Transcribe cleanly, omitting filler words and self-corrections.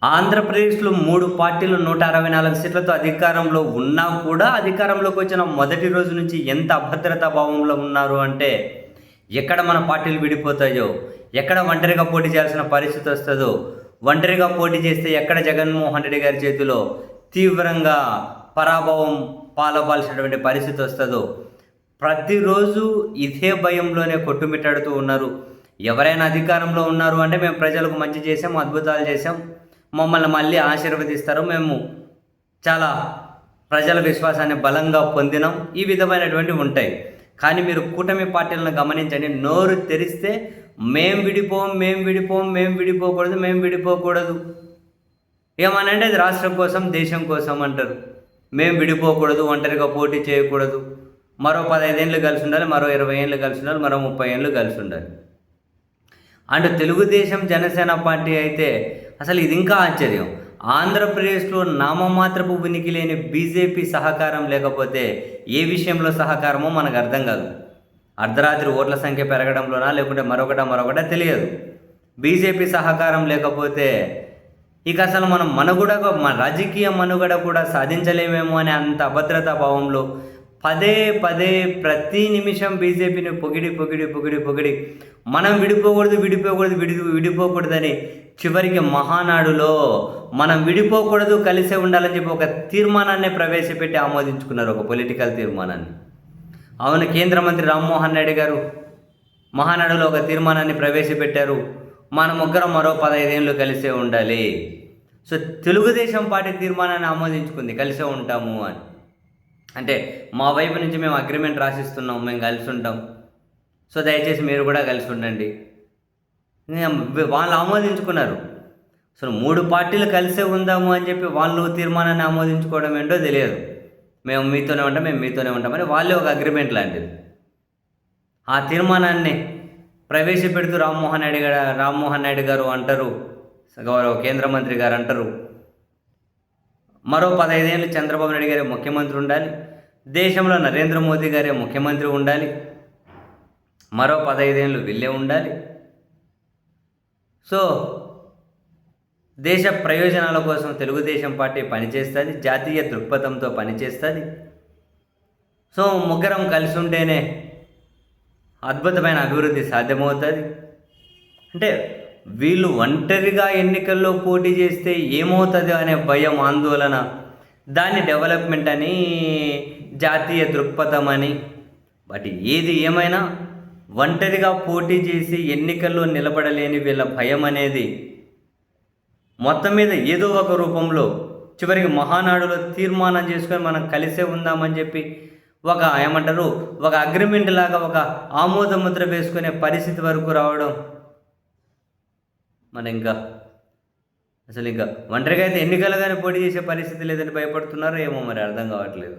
ఆంధ్రప్రదేశ్‌లో 3 పార్టీలు 164 సీట్లతో అధికారంలో ఉన్నా కూడా, అధికారంలోకి వచ్చిన మొదటి రోజు నుంచి ఎంత అభద్రతా భావంలో ఉన్నారు అంటే, ఎక్కడ మన పార్టీలు విడిపోతాయో, ఎక్కడ ఒంటరిగా పోటీ చేయాల్సిన పరిస్థితి వస్తదో, ఒంటరిగా పోటీ చేస్తే ఎక్కడ జగన్మోహన్ రెడ్డి గారి చేతిలో తీవ్రంగా పరాభవం పాలవ్వాల్సినటువంటి పరిస్థితి వస్తదో, ప్రతిరోజు ఇదే భయంలోనే కొట్టుమిట్టాడుతూ ఉన్నారు. ఎవరైనా అధికారంలో ఉన్నారు అంటే మేము ప్రజలకు మంచి చేసాం, అద్భుతాలు చేసాం, మమ్మల్ని మళ్ళీ ఆశీర్వదిస్తారు, మేము చాలా ప్రజల విశ్వాసాన్ని బలంగా పొందినాం, ఈ విధమైనటువంటివి ఉంటాయి. కానీ మీరు కూటమి పార్టీలను గమనించండి, నోరు తెరిస్తే మేం విడిపోకూడదు. ఏమనంటే అది రాష్ట్రం కోసం, దేశం కోసం అంటారు. మేము విడిపోకూడదు, ఒంటరిగా పోటీ చేయకూడదు, మరో 15 ఏళ్ళు కలిసి ఉండాలి, మరో 20 ఏళ్ళు కలిసి ఉండాలి, మరో 30 ఏళ్ళు కలిసి ఉండాలి. అండ్ తెలుగుదేశం జనసేన పార్టీ అయితే అసలు ఇది ఇంకా ఆశ్చర్యం. ఆంధ్రప్రదేశ్లో నామమాత్రపు ఉనికి లేని బీజేపీ సహకారం లేకపోతే ఏ విషయంలో సహకారమో మనకు అర్థం కాదు. అర్ధరాత్రి ఓట్ల సంఖ్య పెరగడంలోనా లేకుంటే మరొకటా తెలియదు. బీజేపీ సహకారం లేకపోతే ఇక అసలు మనం మన రాజకీయ మనుగడ కూడా సాధించలేమేమో అనే అంత అభద్రతా భావంలో పదే ప్రతి నిమిషం బీజేపీని పొగిడి మనం విడిపోకూడదని చివరికి మహానాడులో మనం విడిపోకూడదు, కలిసే ఉండాలని చెప్పి ఒక తీర్మానాన్ని ప్రవేశపెట్టి ఆమోదించుకున్నారు, ఒక పొలిటికల్ తీర్మానాన్ని. అవును, కేంద్ర మంత్రి రామ్మోహన్ రెడ్డి గారు మహానాడులో ఒక తీర్మానాన్ని ప్రవేశపెట్టారు, మన ముగ్గురం మరో 15 ఏళ్ళు కలిసే ఉండాలి. సో తెలుగుదేశం పార్టీ తీర్మానాన్ని ఆమోదించుకుంది, కలిసే ఉంటాము అని. అంటే మా వైపు నుంచి మేము అగ్రిమెంట్ రాసిస్తున్నాం, మేము కలిసి ఉంటాం, సో దయచేసి మీరు కూడా కలిసి ఉండండి. వాళ్ళు ఆమోదించుకున్నారు. సో 3 పార్టీలు కలిసే ఉందాము అని చెప్పి వాళ్ళు తీర్మానాన్ని ఆమోదించుకోవడం ఏంటో తెలియదు. మేము మీతోనే ఉంటామని వాళ్ళే ఒక అగ్రిమెంట్ లాంటిది. ఆ తీర్మానాన్ని ప్రవేశపెడుతూ రామ్మోహన్ నాయుడు గారు అంటారు, గౌరవ కేంద్ర మంత్రి గారు అంటారు, మరో 15 ఏళ్ళు చంద్రబాబు నాయుడు గారే ముఖ్యమంత్రి ఉండాలి, దేశంలో నరేంద్ర మోదీ గారే ముఖ్యమంత్రి ఉండాలి, మరో 15 ఏళ్ళు వీళ్ళే ఉండాలి. సో దేశ ప్రయోజనాల కోసం తెలుగుదేశం పార్టీ పనిచేస్తుంది, జాతీయ దృక్పథంతో పనిచేస్తుంది. సో ముగ్గురం కలిసి ఉంటేనే అద్భుతమైన అభివృద్ధి సాధ్యమవుతుంది. అంటే వీళ్ళు ఒంటరిగా ఎన్నికల్లో పోటీ చేస్తే ఏమవుతుంది అనే భయం, ఆందోళన, దాన్ని డెవలప్మెంట్ అని, జాతీయ దృక్పథం అని. బట్ ఏది ఏమైనా ఒంటరిగా పోటీ చేసి ఎన్నికల్లో నిలబడలేని వీళ్ళ భయం అనేది మొత్తం మీద ఏదో ఒక రూపంలో చివరికి మహానాడులో తీర్మానం చేసుకొని మనం కలిసే ఉందామని చెప్పి ఒక అగ్రిమెంట్ లాగా ఒక ఆమోద ముద్ర వేసుకునే పరిస్థితి వరకు రావడం, ఇంకా ఒంటరిగా అయితే ఎన్నికలుగానే పోటీ చేసే పరిస్థితి లేదని భయపడుతున్నారో ఏమో మరి అర్థం కావట్లేదు.